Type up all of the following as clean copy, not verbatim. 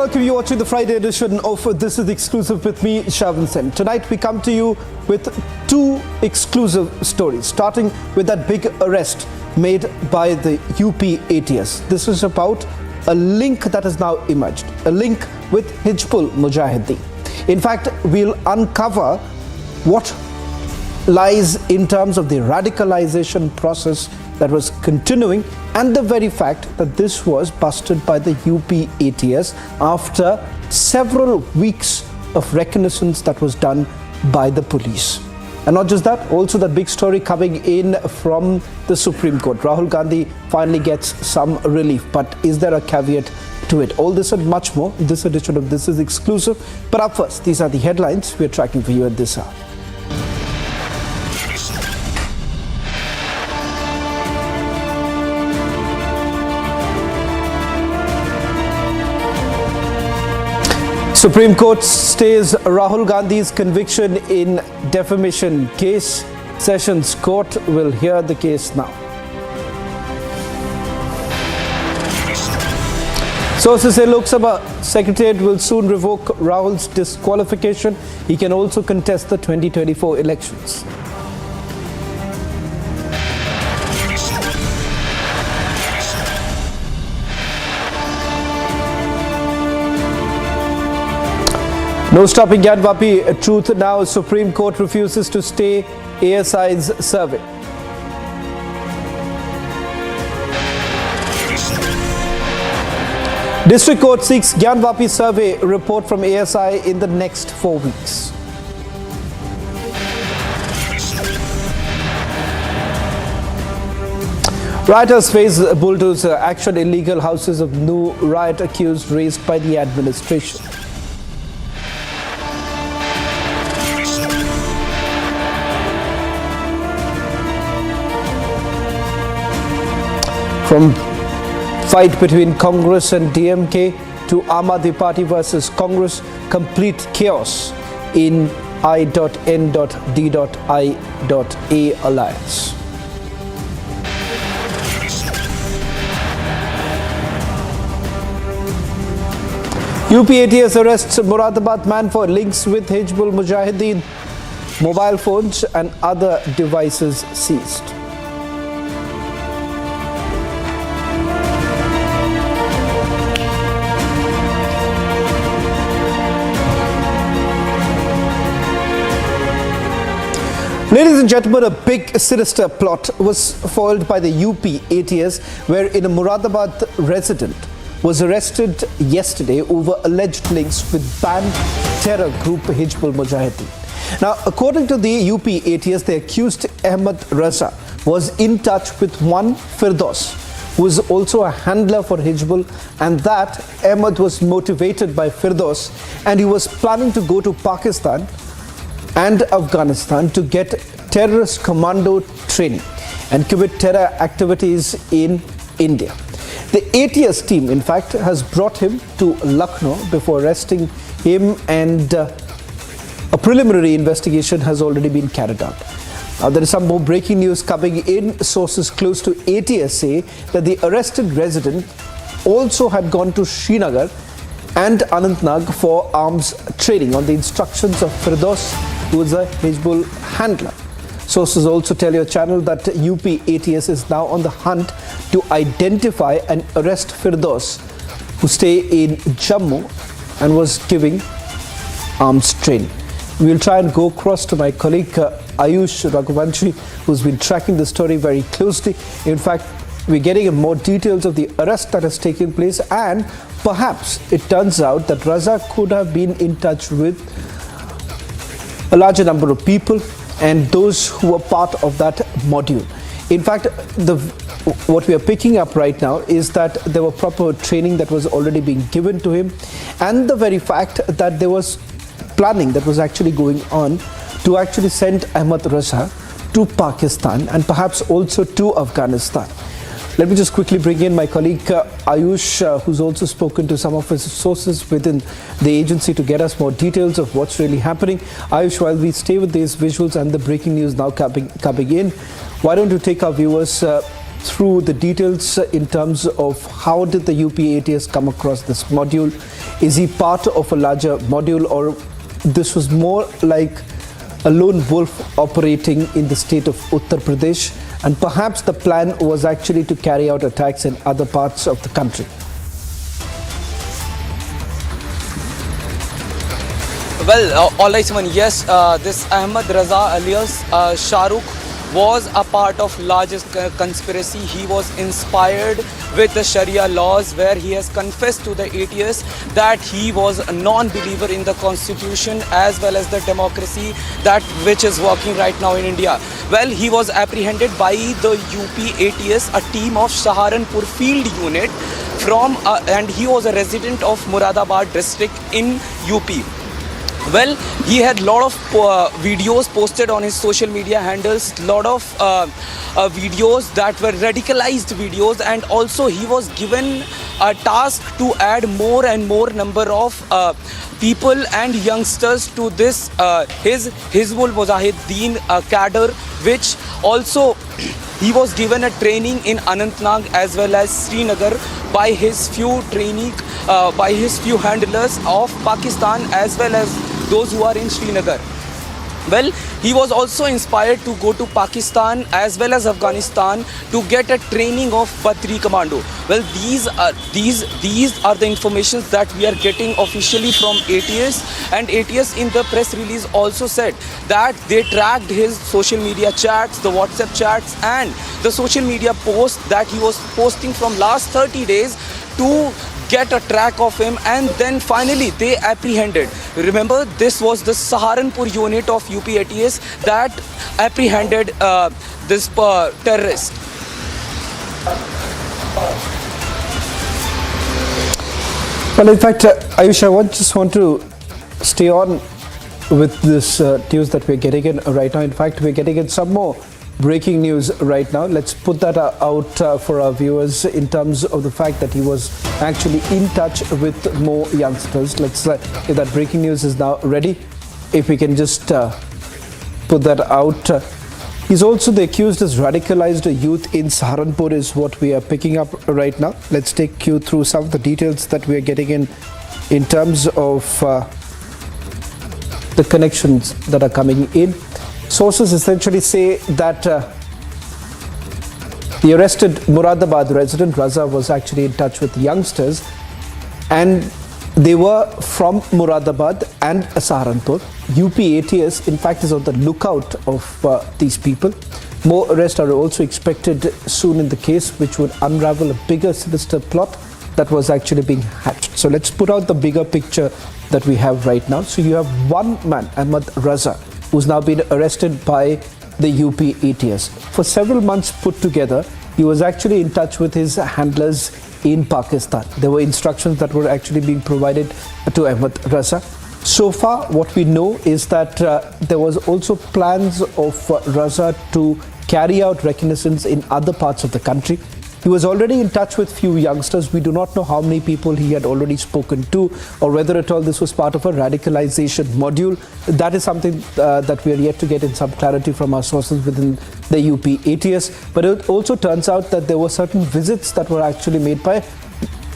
welcome you watching the Friday edition of This is Exclusive with me, Shavan Sen. Tonight we come to you with two exclusive stories, starting with that big arrest made by the UP ATS. This is about a link that has now emerged, a link with Hizbul mujahideen. In fact, we'll uncover what lies in terms of the radicalization process that was continuing and the very fact that this was busted by the UP ATS after several weeks of reconnaissance that was done by the police. And not just that, also that big story coming in from the Supreme Court. Rahul Gandhi finally gets some relief, but is there a caveat to it? All this and much more in this edition of This is Exclusive. But up first, these are the headlines we're tracking for you at this hour. Supreme Court stays Rahul Gandhi's conviction in defamation case. Sessions Court will hear the case now. Sources say Lok Sabha Secretariat will soon revoke Rahul's disqualification. He can also contest the 2024 elections. No stopping Gyanvapi truth now. Supreme Court refuses to stay ASI's survey. District Court seeks Gyanvapi survey report from ASI in the next 4 weeks. Rioters face bulldozer action. Illegal houses of new riot accused raised by the administration. From fight between Congress and DMK to Aam Aadmi Party versus Congress, complete chaos in I.N.D.I.A alliance. UP ATS arrests Moradabad man for links with Hizbul mujahideen. Mobile phones and other devices seized. Ladies and gentlemen, a big sinister plot was foiled by the UP ATS, wherein a Moradabad resident was arrested yesterday over alleged links with banned terror group Hizbul mujahideen. Now, according to the UP ATS, the accused Ahmed Raza was in touch with one Firdaus, who is also a handler for Hizbul, and that Ahmed was motivated by Firdaus and he was planning to go to Pakistan and Afghanistan to get terrorist commando training and commit terror activities in India. The ATS team, in fact, has brought him to Lucknow before arresting him, and a preliminary investigation has already been carried out. Now, there is some more breaking news coming in. Sources close to ATS say that the arrested resident also had gone to Srinagar and Anantnag for arms training on the instructions of Firdaus, who is a Hizbul handler. Sources also tell your channel that UP ATS is now on the hunt to identify and arrest Firdaus, who stay in Jammu and was giving arms training. We will try and go across to my colleague Ayush Raghuvanshi, who's been tracking the story very closely. In fact, we're getting more details of the arrest that has taken place, and perhaps it turns out that Raza could have been in touch with a larger number of people and those who were part of that module. In fact, what we are picking up right now is that there were proper training that was already being given to him, and the very fact that there was planning that was actually going on to actually send Ahmed Raza to Pakistan and perhaps also to Afghanistan. Let me just quickly bring in my colleague Ayush, who's also spoken to some of his sources within the agency to get us more details of what's really happening. Ayush, while we stay with these visuals and the breaking news now coming in, why don't you take our viewers through the details in terms of how did the UP ATS come across this module? Is he part of a larger module, or this was more like a lone wolf operating in the state of Uttar Pradesh, and perhaps the plan was actually to carry out attacks in other parts of the country? Well, all right, Suman. Yes, this Ahmed Raza alias Shahrukh was a part of largest conspiracy. He was inspired with the Sharia laws, where he has confessed to the ATS that he was a non-believer in the constitution as well as the democracy that which is working right now in India. Well, he was apprehended by the UP ATS, a team of Saharanpur field unit from and he was a resident of Moradabad district in UP. Well, he had lot of videos posted on his social media handles, lot of videos that were radicalized videos, and also he was given a task to add more and more number of people and youngsters to this his Hizbul mujahideen cadre, which also he was given a training in Anantnag as well as Srinagar by his few handlers of Pakistan as well as those who are in Srinagar. Well, he was also inspired to go to Pakistan as well as Afghanistan to get a training of Batri Commando. Well, these are the informations that we are getting officially from ATS, and ATS in the press release also said that they tracked his social media chats, the WhatsApp chats, and the social media posts that he was posting from last 30 days to get a track of him, and then finally they apprehended. Remember, this was the Saharanpur unit of UP ATS that apprehended this terrorist. Well, in fact, Ayush, I just want to stay on with this news that we're getting in right now. In fact, we're getting in some more breaking news right now. Let's put that out for our viewers in terms of the fact that he was actually in touch with more youngsters. Let's if that breaking news is now ready, if we can just put that out. He's also the accused as radicalized youth in Saharanpur is what we are picking up right now. Let's take you through some of the details that we are getting in terms of the connections that are coming in. Sources essentially say that the arrested Moradabad resident Raza was actually in touch with youngsters, and they were from Moradabad and Saharanpur. UP ATS, in fact, is on the lookout of these people. More arrests are also expected soon in the case, which would unravel a bigger sinister plot that was actually being hatched. So let's put out the bigger picture that we have right now. So you have one man, Ahmed Raza, who's now been arrested by the UP ATS. For several months put together, he was actually in touch with his handlers in Pakistan. There were instructions that were actually being provided to Ahmed Raza. So far, what we know is that there was also plans of Raza to carry out reconnaissance in other parts of the country. He was already in touch with few youngsters. We do not know how many people he had already spoken to, or whether at all this was part of a radicalization module. That is something that we are yet to get in some clarity from our sources within the UP ATS. But it also turns out that there were certain visits that were actually made by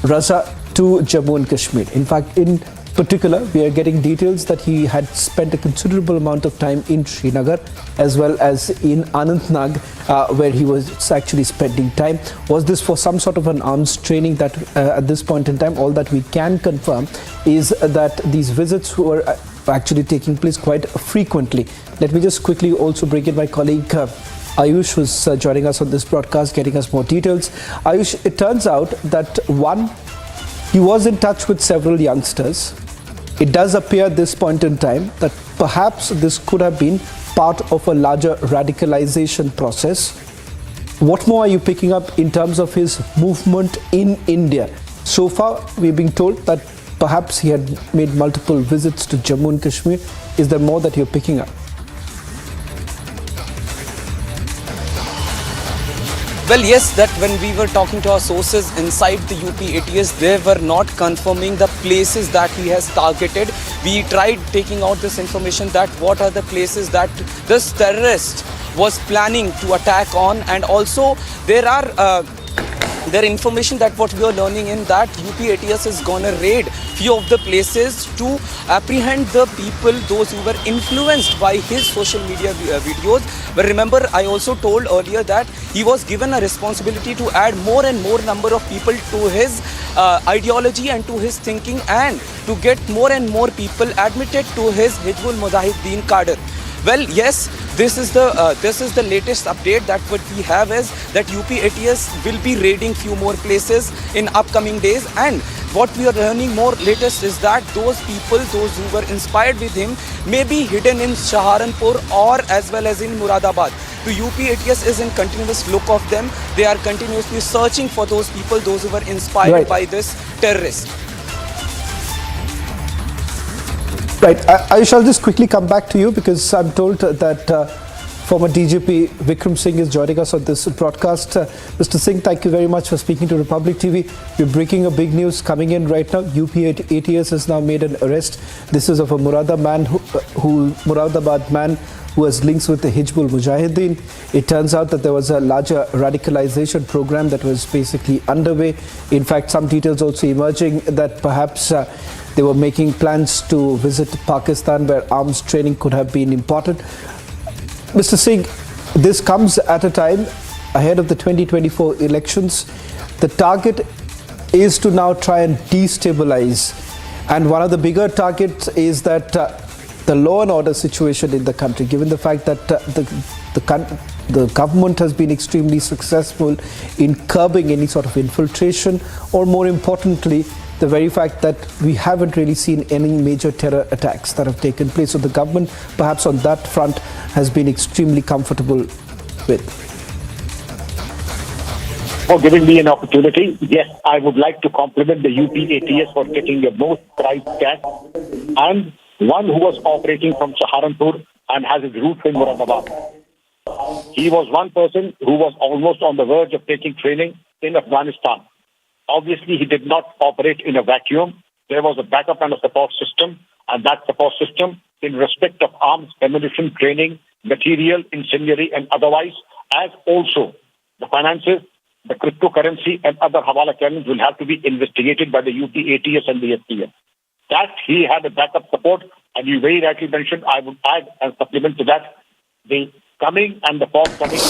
Raza to Jammu and Kashmir. In fact, in particular, we are getting details that he had spent a considerable amount of time in Srinagar as well as in Anantnag, where he was actually spending time. Was this for some sort of an arms training? That at this point in time, all that we can confirm is that these visits were actually taking place quite frequently. Let me just quickly also bring in my colleague Ayush, who's joining us on this broadcast, getting us more details. Ayush, it turns out that one, he was in touch with several youngsters. It does appear at this point in time that perhaps this could have been part of a larger radicalization process. What more are you picking up in terms of his movement in India? So far, we're being told that perhaps he had made multiple visits to Jammu and Kashmir. Is there more that you're picking up? Well, yes, that when we were talking to our sources inside the UP ATS, they were not confirming the places that he has targeted. We tried taking out this information that what are the places that this terrorist was planning to attack on, and also there information that what we are learning in that UP ATS is gonna raid few of the places to apprehend the people, those who were influenced by his social media videos. But remember, I also told earlier that he was given a responsibility to add more and more number of people to his ideology and to his thinking, and to get more and more people admitted to his Hizbul mujahideen cadre. Well, yes, this is the latest update that what we have is that UP ATS will be raiding few more places in upcoming days, and what we are learning more latest is that those people, those who were inspired with him, may be hidden in Saharanpur or as well as in Moradabad. The UP ATS is in continuous look of them. They are continuously searching for those people, those who were inspired by this terrorist. Right. I shall just quickly come back to you because I'm told that former DGP Vikram Singh is joining us on this broadcast. Mr. Singh, thank you very much for speaking to Republic TV. We're breaking a big news coming in right now. UP ATS has now made an arrest. This is of a Moradabad man who has links with the Hizbul Mujahideen. It turns out that there was a larger radicalization program that was basically underway. In fact, some details also emerging that perhaps they were making plans to visit Pakistan, where arms training could have been important. Mr. Singh, this comes at a time ahead of the 2024 elections. The target is to now try and destabilize. And one of the bigger targets is that the law and order situation in the country, given the fact that the government has been extremely successful in curbing any sort of infiltration, or more importantly, the very fact that we haven't really seen any major terror attacks that have taken place. So the government, perhaps on that front, has been extremely comfortable with. For giving me an opportunity, yes, I would like to compliment the UP ATS for getting a most prized cat, and one who was operating from Saharanpur and has his roots in Moradabad. He was one person who was almost on the verge of taking training in Afghanistan. Obviously, he did not operate in a vacuum. There was a backup and a support system, and that support system, in respect of arms, ammunition, training, material, incendiary, and otherwise, as also the finances, the cryptocurrency, and other Hawala channels will have to be investigated by the UP ATS and the STF. That he had a backup support, and you very rightly mentioned, I would add and supplement to that, the coming and the forthcoming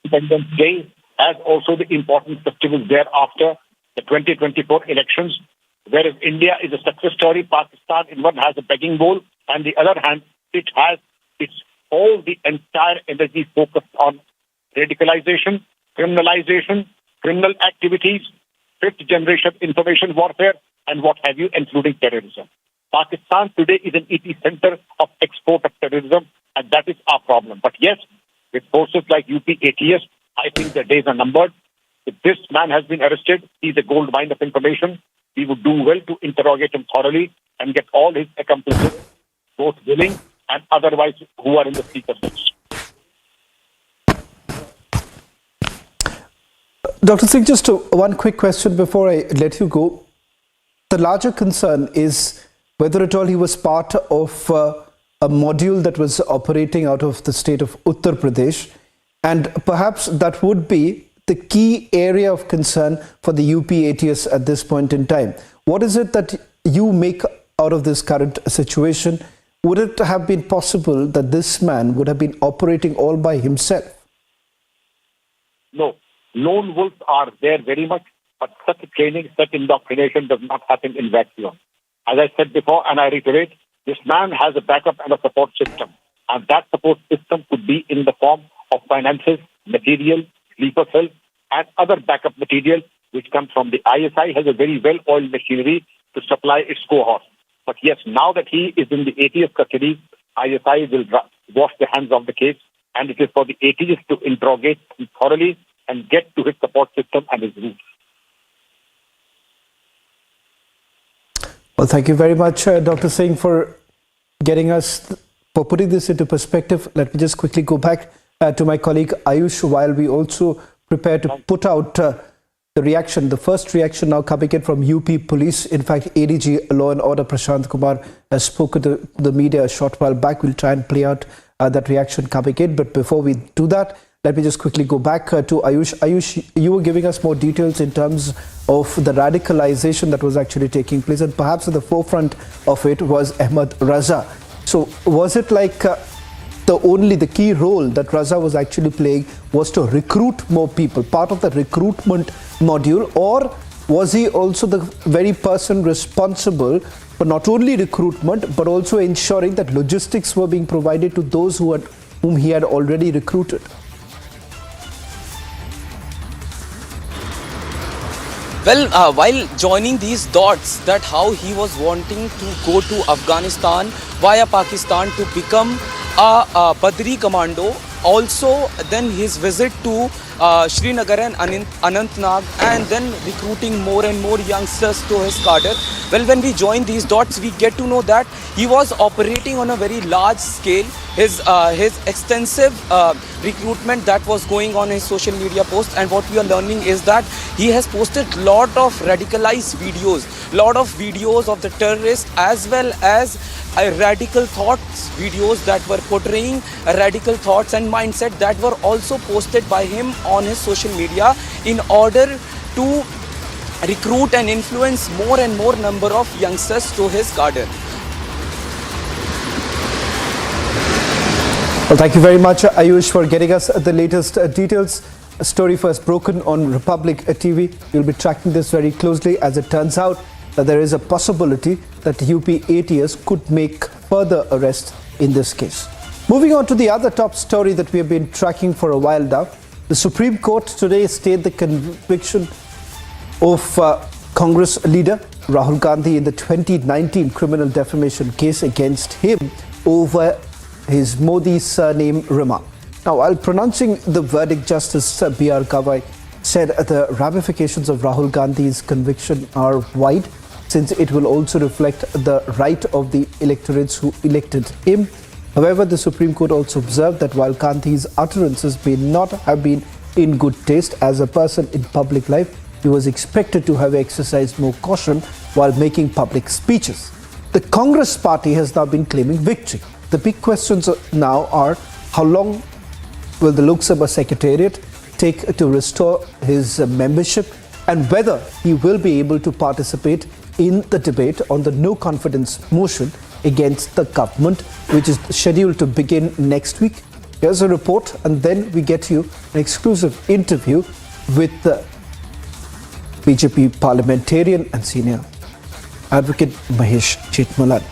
Independence Day, as also the important festivals thereafter, the 2024 elections, whereas India is a success story, Pakistan in one has a begging bowl, and the other hand, it has all the entire energy focused on radicalization, criminalization, criminal activities, fifth generation information warfare, and what have you, including terrorism. Pakistan today is an epicenter of export of terrorism, and that is our problem. But yes, with forces like UP ATS, I think the days are numbered. If this man has been arrested, he's a gold mine of information. We would do well to interrogate him thoroughly and get all his accomplices, both willing and otherwise, who are in the sleeper cells. Dr. Singh, just one quick question before I let you go. The larger concern is whether at all he was part of a module that was operating out of the state of Uttar Pradesh, and perhaps that would be the key area of concern for the UP ATS at this point in time. What is it that you make out of this current situation? Would it have been possible that this man would have been operating all by himself? No. Lone wolves are there very much, but such training, such indoctrination does not happen in vacuum. As I said before, and I reiterate, this man has a backup and a support system. And that support system could be in the form of finances, material, sleeper cells, and other backup material which comes from the ISI, has a very well-oiled machinery to supply its cohort. But yes, now that he is in the ATS custody, ISI will wash the hands of the case, and it is for the ATS to interrogate him thoroughly and get to his support system and his roots. Well, thank you very much, Dr. Singh, for putting this into perspective. Let me just quickly go back to my colleague Ayush while we also prepare to put out the reaction, the first reaction now coming in from UP Police. In fact, ADG Law and Order Prashant Kumar has spoken to the media a short while back. We'll try and play out that reaction coming in. But before we do that, let me just quickly go back to Ayush. Ayush, you were giving us more details in terms of the radicalization that was actually taking place, and perhaps at the forefront of it was Ahmed Raza. So was it like the key role that Raza was actually playing was to recruit more people, part of the recruitment module, or was he also the very person responsible for not only recruitment but also ensuring that logistics were being provided to those whom he had already recruited? Well, while joining these dots, that how he was wanting to go to Afghanistan via Pakistan to become a Badri commando, also then his visit to Srinagar and Anantnag, and then recruiting more and more youngsters to his cadre. Well, when we join these dots, we get to know that he was operating on a very large scale. His extensive recruitment that was going on in his social media posts, and what we are learning is that he has posted lot of radicalized videos, lot of videos of the terrorists as well as radical thoughts videos that were portraying radical thoughts and mindset that were also posted by him on his social media in order to recruit and influence more and more number of youngsters to his cadre. Well, thank you very much, Ayush, for getting us the latest details. A story first broken on Republic TV. We'll be tracking this very closely, as it turns out that there is a possibility that UP ATS could make further arrests in this case. Moving on to the other top story that we have been tracking for a while now. The Supreme Court today stayed the conviction of Congress leader Rahul Gandhi in the 2019 criminal defamation case against him over his Modi surname Rima. Now, while pronouncing the verdict, Justice B.R. Gavai said the ramifications of Rahul Gandhi's conviction are wide, since it will also reflect the right of the electorates who elected him. However, the Supreme Court also observed that while Gandhi's utterances may not have been in good taste as a person in public life, he was expected to have exercised more caution while making public speeches. The Congress party has now been claiming victory. The big questions now are, how long will the Lok Sabha Secretariat take to restore his membership, and whether he will be able to participate in the debate on the no confidence motion against the government, which is scheduled to begin next week. Here's a report, and then we get you an exclusive interview with the BJP parliamentarian and senior advocate Mahesh Chitmalan.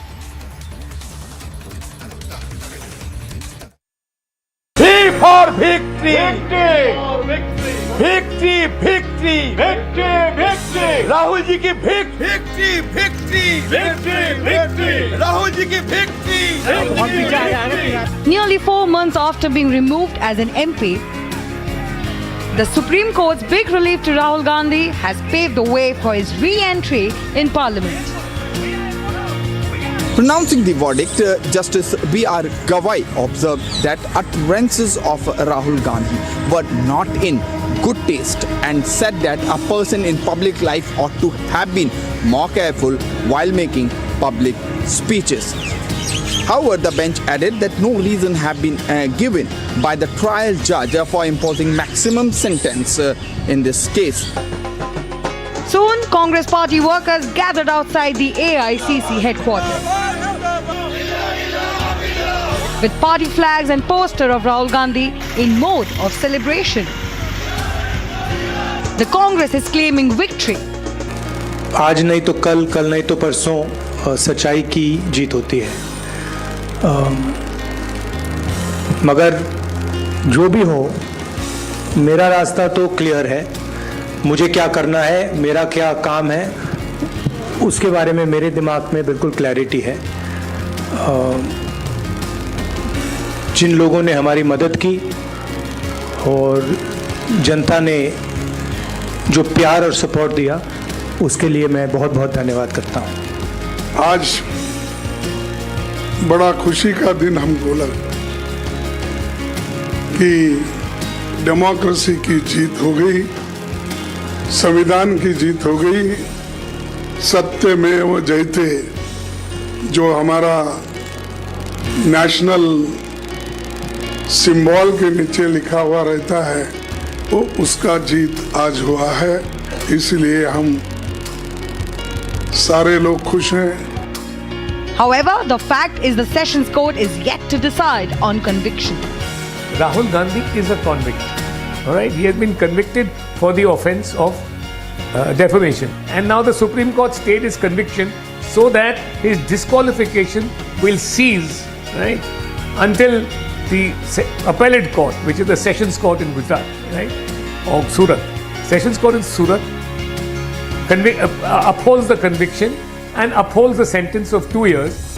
For victory! Victory! Victory! Victory! Victory! Rahul ji ki victory! Victory! Victory! Victory! Rahul ji ki victory! Nearly 4 months after being removed as an MP, the Supreme Court's big relief to Rahul Gandhi has paved the way for his re-entry in Parliament. Pronouncing the verdict, Justice B.R. Gavai observed that utterances of Rahul Gandhi were not in good taste and said that a person in public life ought to have been more careful while making public speeches. However, the bench added that no reason have been given by the trial judge for imposing maximum sentence in this case. Soon, Congress party workers gathered outside the AICC headquarters with party flags and poster of Rahul Gandhi in mode of celebration. The Congress is claiming victory. आज नहीं तो कल, कल नहीं तो परसों सच्चाई की जीत होती है। मगर जो भी हो, मेरा रास्ता तो क्लियर है। मुझे क्या करना है, मेरा क्या काम है, उसके बारे में मेरे दिमाग में बिल्कुल क्लैरिटी है। जिन लोगों ने हमारी मदद की और जनता ने जो प्यार और सपोर्ट दिया, उसके लिए मैं बहुत बहुत धन्यवाद करता हूँ। आज बड़ा खुशी का दिन हमको लगा कि डेमोक्रेसी की जीत हो गई, संविधान की जीत हो गई, सत्यमेव जयते जो हमारा नेशनल सिंबल के नीचे लिखा हुआ रहता है वो उसका जीत आज हुआ है। इसलिए हम सारे लोग खुश हैं। However, the fact is the Sessions Court is yet to decide on conviction. Rahul Gandhi is a convict. All right, he has been convicted for the offence of defamation, and now the Supreme Court stayed his conviction so that his disqualification will cease, right, until the appellate court, which is the Sessions Court in Gujarat, right, or Surat. Sessions Court in Surat upholds the conviction and upholds the sentence of 2 years.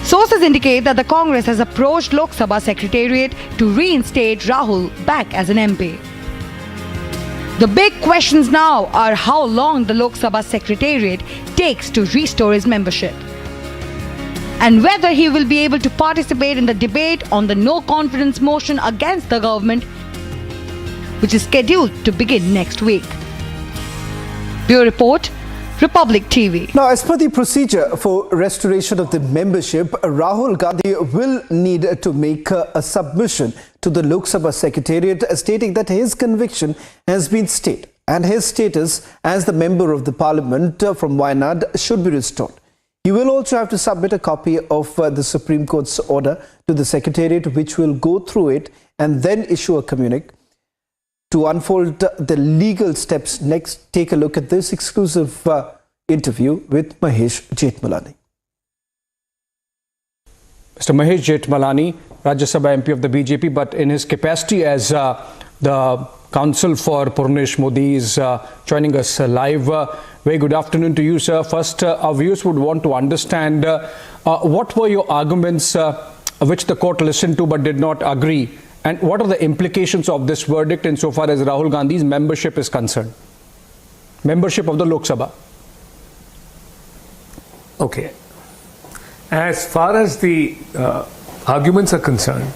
Sources indicate that the Congress has approached Lok Sabha Secretariat to reinstate Rahul back as an MP. The big questions now are how long the Lok Sabha Secretariat takes to restore his membership, and whether he will be able to participate in the debate on the no confidence motion against the government, which is scheduled to begin next week. Bureau Report, Republic TV. Now, as per the procedure for restoration of the membership, Rahul Gandhi will need to make a submission to the Lok Sabha Secretariat stating that his conviction has been stayed and his status as the member of the parliament from Wayanad should be restored. He will also have to submit a copy of the Supreme Court's order to the Secretariat, which will go through it and then issue a communique. To unfold the legal steps next, take a look at this exclusive interview with Mahesh Jethmalani. Mr. Mahesh Jethmalani, Rajya Sabha MP of the BJP, but in his capacity as the counsel for Purnesh Modi is joining us live. Very good afternoon to you, sir. First, our viewers would want to understand what were your arguments which the court listened to but did not agree, and what are the implications of this verdict insofar as Rahul Gandhi's membership is concerned? Membership of the Lok Sabha. Okay. As far as the arguments are concerned,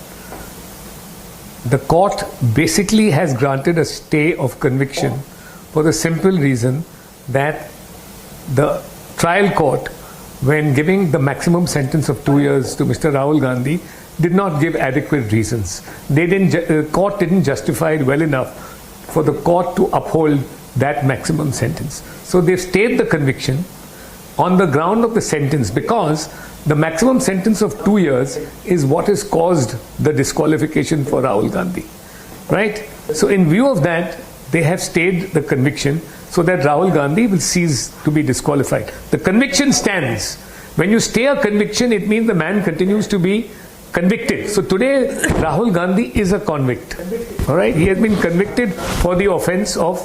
the court basically has granted a stay of conviction for the simple reason that the trial court, when giving the maximum sentence of 2 years to Mr. Rahul Gandhi, did not give adequate reasons. The court didn't justify it well enough for the court to uphold that maximum sentence. So they've stayed the conviction on the ground of the sentence, because the maximum sentence of 2 years is what has caused the disqualification for Rahul Gandhi, right? So in view of that, they have stayed the conviction so that Rahul Gandhi will cease to be disqualified. The conviction stands. When you stay a conviction, it means the man continues to be convicted. So today, Rahul Gandhi is a convict, all right? He has been convicted for the offense of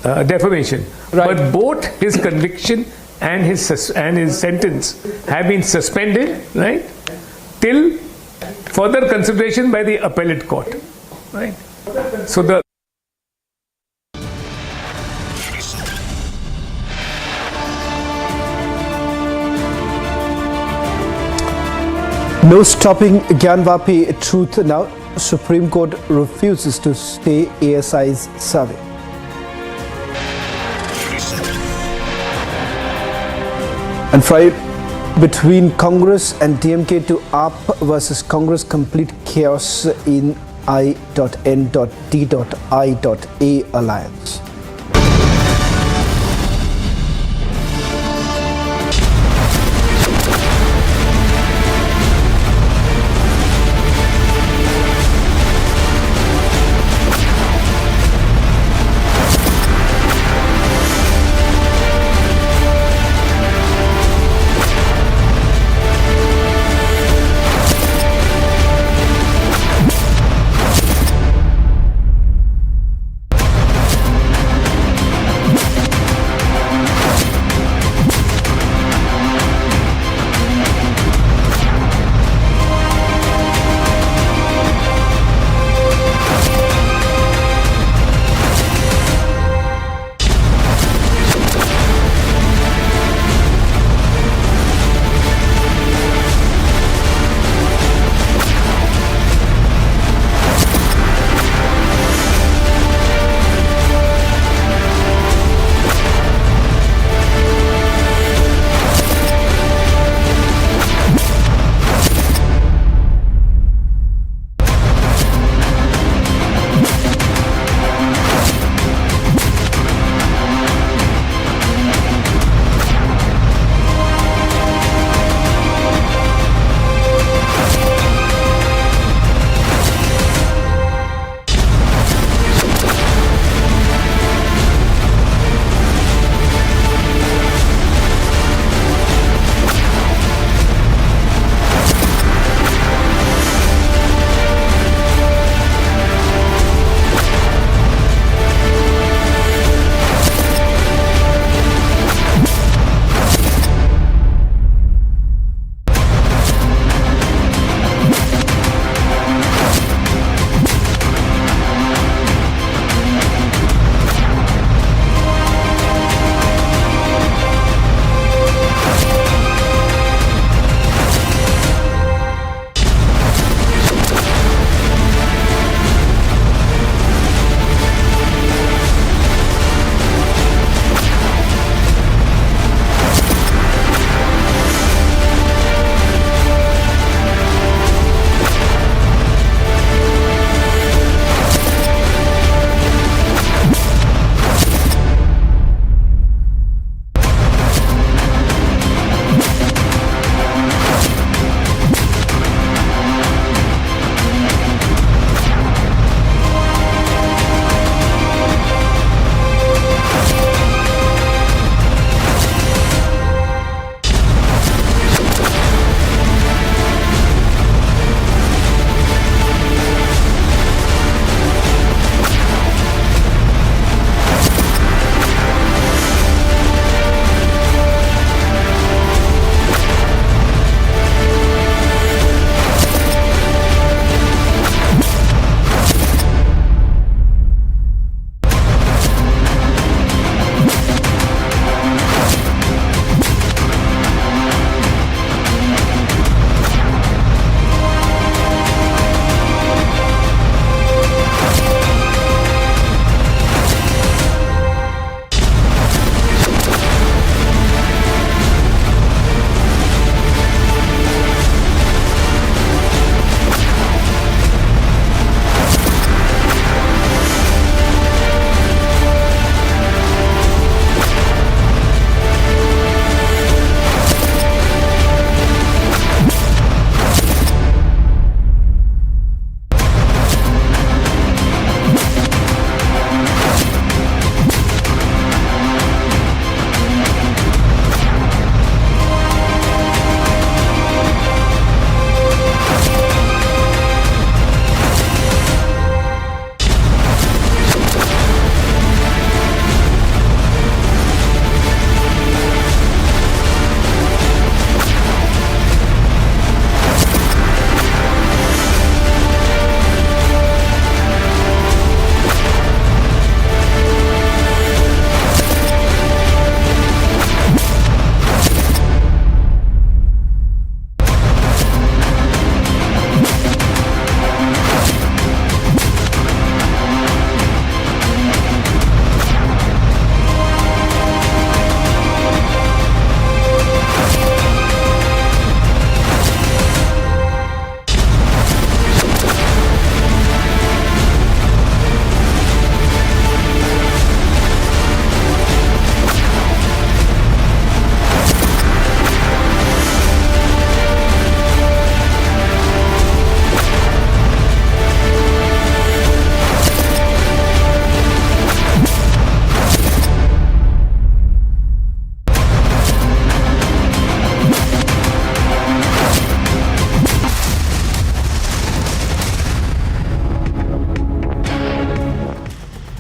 defamation. Right. But both his conviction and his sentence have been suspended, right, till further consideration by the appellate court, right? So the No stopping Gyanvapi truth now. Supreme Court refuses to stay ASI's survey. And fight between Congress and DMK to AAP versus Congress, complete chaos in I.N.D.I.A alliance.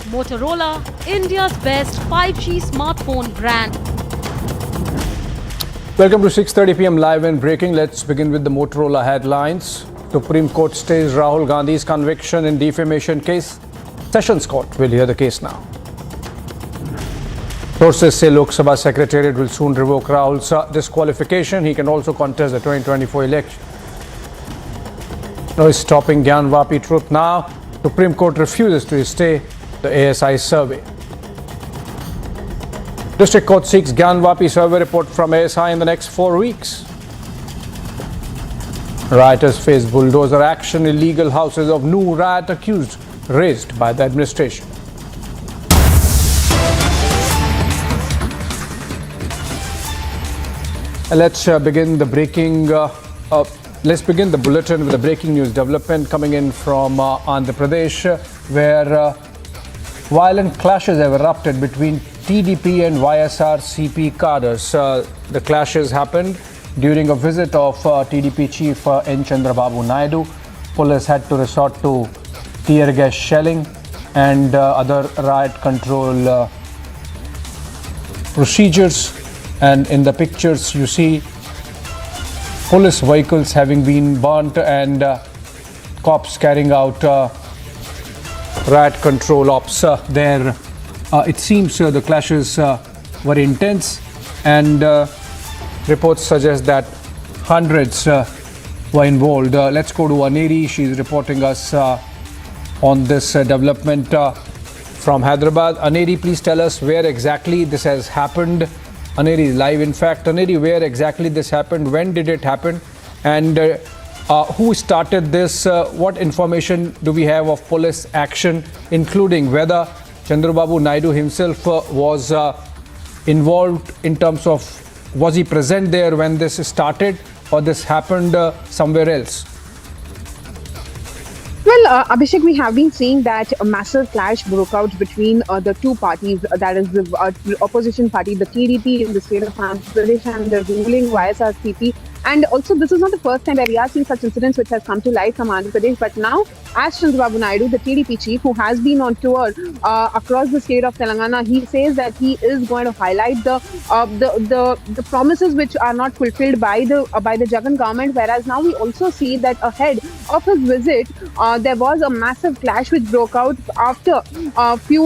Motorola, India's best 5G smartphone brand. Welcome to 6:30 p.m. live and breaking. Let's begin with the Motorola headlines. Supreme Court stays Rahul Gandhi's conviction in defamation case. Sessions Court will hear the case now. Sources say Lok Sabha Secretariat will soon revoke Rahul's disqualification. He can also contest the 2024 election. No stopping Gyan Vapi truth now. Supreme Court refuses to stay the ASI survey. District Court seeks Gyan Vapi survey report from ASI in the next 4 weeks. Rioters face bulldozer action. Illegal houses of new riot accused raised by the administration. Let's begin the bulletin with the breaking news development coming in from Andhra Pradesh, where violent clashes have erupted between TDP and YSRCP cadres. The clashes happened during a visit of TDP chief N. Chandrababu Naidu. Police had to resort to tear gas shelling and other riot control procedures. And in the pictures you see police vehicles having been burnt and cops carrying out riot control ops there. It seems the clashes were intense, and reports suggest that hundreds were involved. Let's go to Aneri. She's reporting us on this development from Hyderabad. Aneri, please tell us where exactly this has happened. Aneri is live. In fact, Aneri, where exactly this happened? When did it happen? And who started this? What information do we have of police action, including whether Chandrababu Naidu himself was involved in terms of, was he present there when this started, or this happened somewhere else? Well, Abhishek, we have been seeing that a massive clash broke out between the two parties, that is the opposition party, the TDP in the state of Andhra Pradesh, and the ruling YSRCP. And also, this is not the first time that we are seeing such incidents which has come to light from Andhra Pradesh. But now, as Chandrababu Naidu, the TDP chief, who has been on tour across the state of Telangana, he says that he is going to highlight the promises which are not fulfilled by the Jagan government. Whereas now we also see that ahead of his visit, there was a massive clash which broke out after few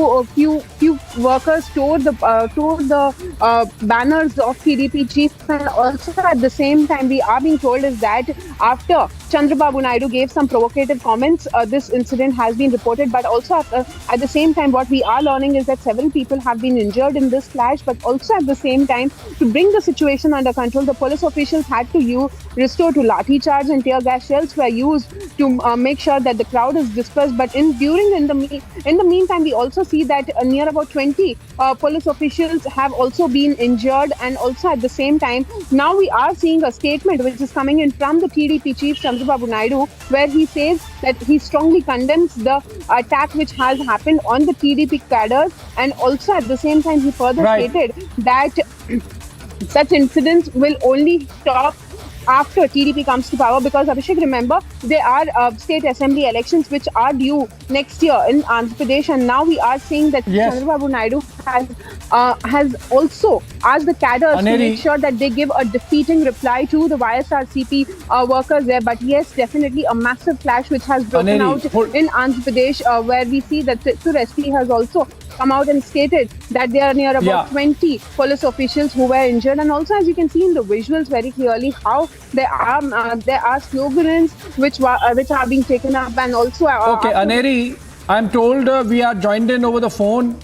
workers tore the banners of TDP chief, and also at the same time we are being told is that after Chandrababu Naidu gave some provocative comments, this incident has been reported. But also at the same time, what we are learning is that several people have been injured in this clash. But also at the same time, to bring the situation under control, the police officials had to resort to lathi charge and tear gas shells were used to make sure that the crowd is dispersed. But in the meantime, we also see that near about 20 police officials have also been injured. And also at the same time, now we are seeing a statement which is coming in from the TDP chief Chandrababu Naidu, where he says that he strongly condemns the attack which has happened on the TDP cadres, and also at the same time he further stated that such incidents will only stop after TDP comes to power, because Abhishek, remember, there are state assembly elections which are due next year in Andhra Pradesh, and now we are seeing that Chandrababu Naidu has also asked the cadres to make sure that they give a defeating reply to the YSRCP workers there. But yes, definitely a massive clash which has broken out in Andhra Pradesh, where we see that Chittoor SP has also come out and stated that there are near about 20 police officials who were injured. And also, as you can see in the visuals very clearly, how there are slogans which are being taken up, and also Aneri, I'm told we are joined in over the phone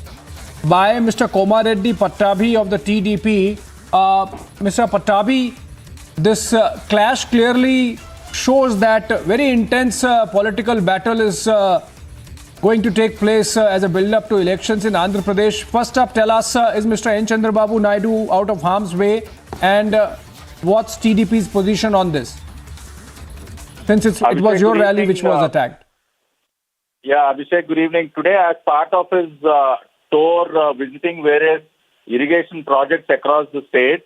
by Mr. Komareddy Pattabhi of the TDP. Mr. Pattabhi, this clash clearly shows that very intense political battle is going to take place as a build-up to elections in Andhra Pradesh. First up, tell us, is Mr. N. Chandrababu Naidu out of harm's way, and what's TDP's position on this, since it was your rally which was attacked? Yeah, Abhishek, good evening. Today, as part of his tour visiting various irrigation projects across the state,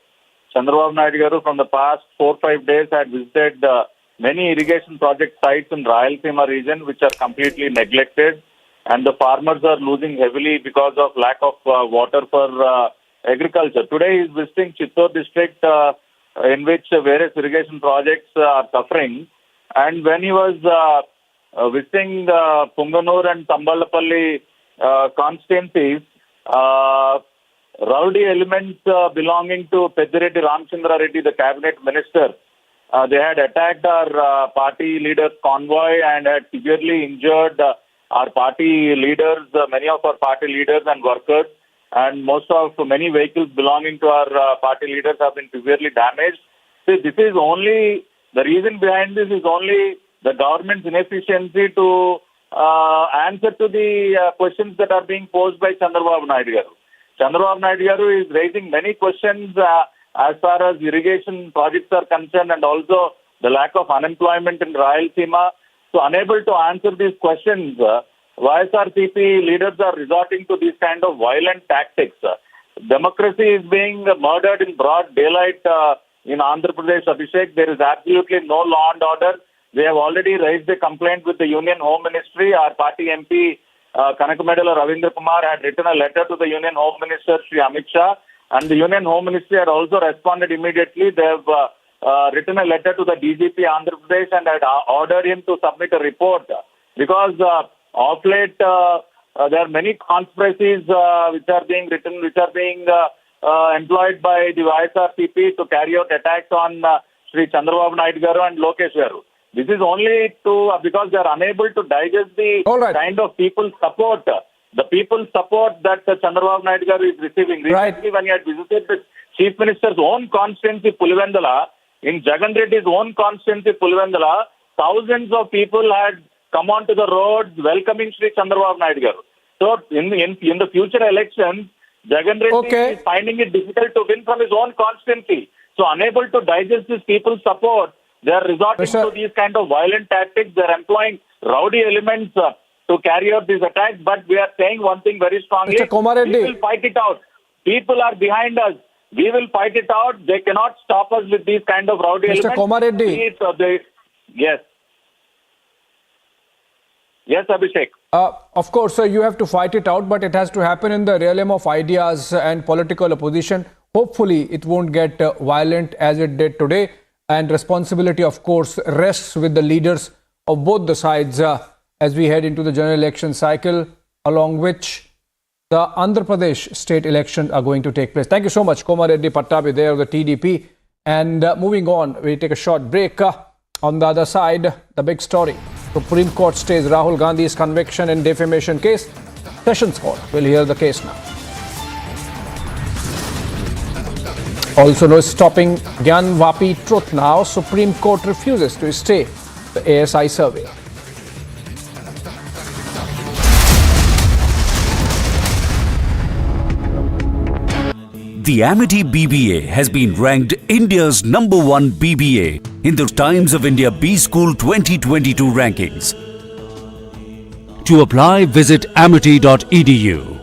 Chandrababu Naidu garu from the past 4-5 days had visited many irrigation project sites in Rayalaseema region which are completely neglected. and the farmers are losing heavily because of lack of water for agriculture. Today he is visiting Chittor district in which various irrigation projects are suffering. And when he was visiting Punganur and Tambalapalli constituencies, rowdy elements belonging to Peddireddy Ramchandra Reddy, the cabinet minister, they had attacked our party leaders' convoy and had severely injured our party leaders, many of our party leaders and workers, and many vehicles belonging to our party leaders have been severely damaged. See, this is only, the reason behind this is only the government's inefficiency to answer to the questions that are being posed by Chandrababu Naidu garu. Chandrababu Naidu garu is raising many questions as far as irrigation projects are concerned, and also the lack of unemployment in Rayalaseema. So unable to answer these questions, YSRCP leaders are resorting to these kind of violent tactics. Democracy is being murdered in broad daylight in Andhra Pradesh, Abhishek. There is absolutely no law and order. They have already raised a complaint with the Union Home Ministry. Our party MP, Kanakamedala Ravindra Kumar, had written a letter to the Union Home Minister, Shri Amit Shah, and the Union Home Ministry had also responded immediately. They have written a letter to the DGP Andhra Pradesh and had ordered him to submit a report, because of late there are many conspiracies which are being employed by the YSRCP to carry out attacks on Sri Chandrababu Naidu garu and Lokesh garu. This is only because they are unable to digest the kind of people's support. The people's support that Chandrababu Naidu garu is receiving. Recently, when he had visited the Chief Minister's own constituency, Pulivendala, in Jagan Reddy's own constituency, Pulivendala, thousands of people had come onto the roads welcoming Sri Chandrababu Naidu garu. So, in the future elections, Jagan Reddy is finding it difficult to win from his own constituency. So, unable to digest these people's support, they are resorting to these kind of violent tactics. They are employing rowdy elements to carry out these attacks. But we are saying one thing very strongly: we will fight it out. People are behind us. We will fight it out. They cannot stop us with these kind of rowdy elements. Mr. Komareddy. Yes. Yes, Abhishek. Of course, sir, you have to fight it out, but it has to happen in the realm of ideas and political opposition. Hopefully, it won't get violent as it did today. And responsibility, of course, rests with the leaders of both the sides as we head into the general election cycle, along which the Andhra Pradesh state elections are going to take place. Thank you so much, Komareddy Pattabi there of the TDP. And moving on, we take a short break. On the other side, the big story. Supreme Court stays Rahul Gandhi's conviction in defamation case. Sessions Court will hear the case now. Also, no stopping Gyan Vapi truth now. Supreme Court refuses to stay the ASI survey. The Amity BBA has been ranked India's #1 BBA in the Times of India B-School 2022 rankings. To apply, visit amity.edu.